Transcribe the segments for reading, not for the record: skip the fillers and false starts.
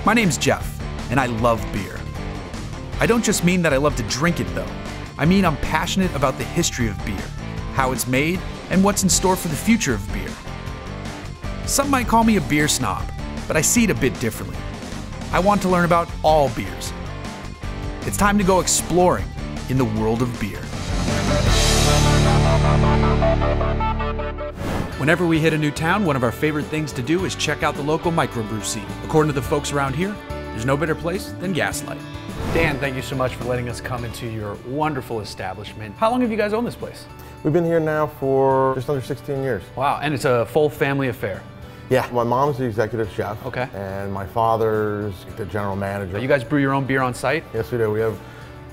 My name's Jeff, and I love beer. I don't just mean that I love to drink it, though. I mean I'm passionate about the history of beer, how it's made, and what's in store for the future of beer. Some might call me a beer snob, but I see it a bit differently. I want to learn about all beers. It's time to go exploring in the world of beer. Whenever we hit a new town, one of our favorite things to do is check out the local microbrew scene. According to the folks around here, there's no better place than GasLight. Dan, thank you so much for letting us come into your wonderful establishment. How long have you guys owned this place? We've been here now for just under 16 years. Wow, and it's a full family affair. Yeah, my mom's the executive chef. Okay. And my father's the general manager. You guys brew your own beer on site? Yes, we do. We have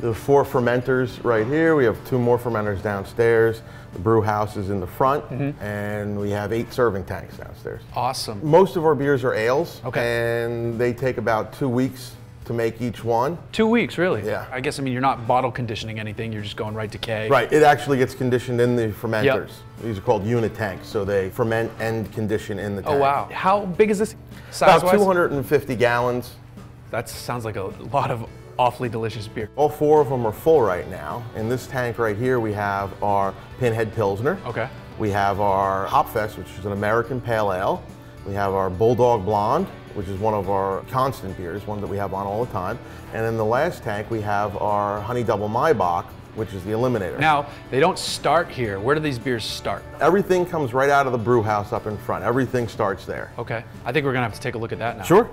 the 4 fermenters right here. We have 2 more fermenters downstairs. The brew house is in the front, and we have 8 serving tanks downstairs. Awesome. Most of our beers are ales, okay, and they take about 2 weeks to make each one. 2 weeks, really? Yeah. I guess, I mean, you're not bottle conditioning anything, you're just going right to K. Right, it actually gets conditioned in the fermenters. Yep. These are called unit tanks, so they ferment and condition in the tank. Oh, wow. How big is this size-wise? About 250 gallons. That sounds like a lot of awfully delicious beer. All 4 of them are full right now. In this tank right here, we have our Pinhead Pilsner. Okay. We have our Hopfest, which is an American Pale Ale. We have our Bulldog Blonde, which is one of our constant beers, one that we have on all the time. And in the last tank, we have our Honey Double Maibach, which is the Eliminator. Now, they don't start here. Where do these beers start? Everything comes right out of the brew house up in front. Everything starts there. Okay. I think we're gonna have to take a look at that now. Sure.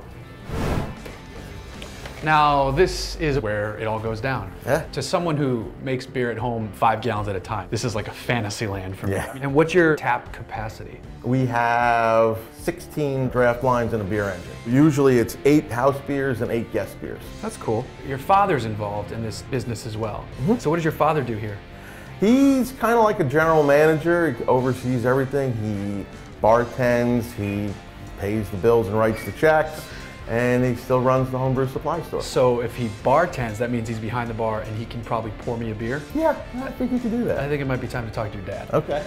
Now, this is where it all goes down. Yeah. To someone who makes beer at home 5 gallons at a time, this is like a fantasy land for me. Yeah. And what's your tap capacity? We have 16 draft lines in a beer engine. Usually it's 8 house beers and 8 guest beers. That's cool. Your father's involved in this business as well. So what does your father do here? He's kind of like a general manager. He oversees everything. He bartends, he pays the bills and writes the checks, and he still runs the homebrew supply store. So if he bartends, that means he's behind the bar and he can probably pour me a beer? Yeah, I think he can do that. I think it might be time to talk to your dad. Okay.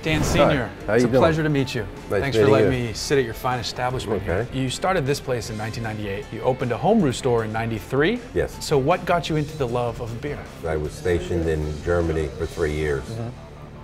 Dan Sr., it's a pleasure to meet you. Nice Thanks for letting meeting me sit at your fine establishment Okay. here. You started this place in 1998. You opened a homebrew store in 93. Yes. So what got you into the love of beer? I was stationed in Germany for 3 years.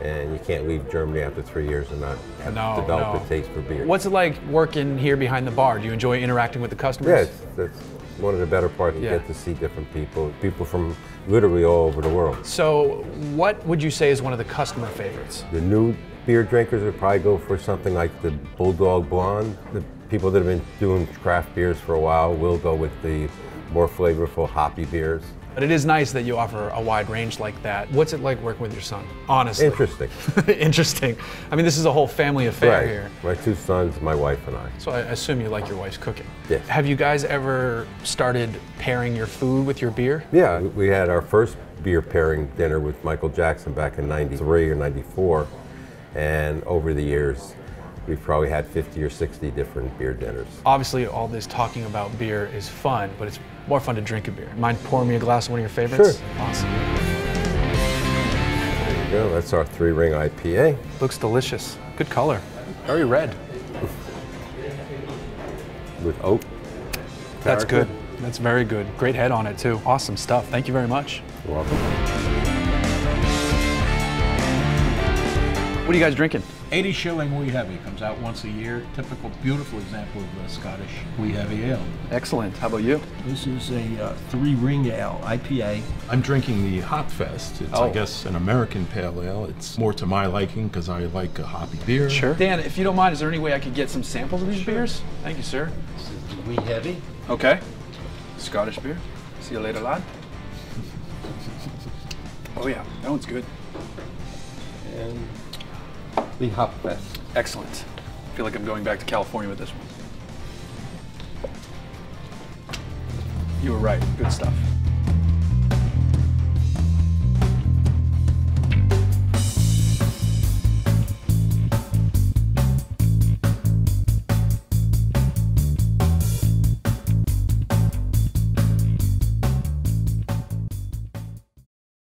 And you can't leave Germany after 3 years and not have developed a taste for beer. What's it like working here behind the bar? Do you enjoy interacting with the customers? Yes, that's one of the better parts. You Yeah. get to see different people from literally all over the world. So what would you say is one of the customer favorites? The new beer drinkers would probably go for something like the Bulldog Blonde. The people that have been doing craft beers for a while will go with the more flavorful, hoppy beers. But it is nice that you offer a wide range like that. What's it like working with your son, honestly? Interesting. Interesting. I mean, this is a whole family affair Right. here. My 2 sons, my wife, and I. So I assume you like your wife's cooking. Yes. Have you guys ever started pairing your food with your beer? Yeah, we had our first beer pairing dinner with Michael Jackson back in 93 or 94. And over the years, we've probably had 50 or 60 different beer dinners. Obviously, all this talking about beer is fun, but it's more fun to drink a beer. Mind pouring me a glass of one of your favorites? Sure. Awesome. There you go, that's our 3-ring IPA. Looks delicious. Good color. Very red. With oak. That's character. good. That's very good. Great head on it, too. Awesome stuff. Thank you very much. You're welcome. What are you guys drinking? 80 shilling wee heavy comes out once a year. Typical, beautiful example of a Scottish wee heavy ale. Excellent. How about you? This is a 3-ring ale, IPA. I'm drinking the Hopfest. It's, Oh. I guess, an American pale ale. It's more to my liking because I like a hoppy beer. Sure. Dan, if you don't mind, is there any way I could get some samples of these beers? Thank you, sir. This is the wee heavy. Okay. Scottish beer. See you later, lad. Oh yeah, that one's good. And the Hopfest. Excellent. I feel like I'm going back to California with this one. You were right. Good stuff.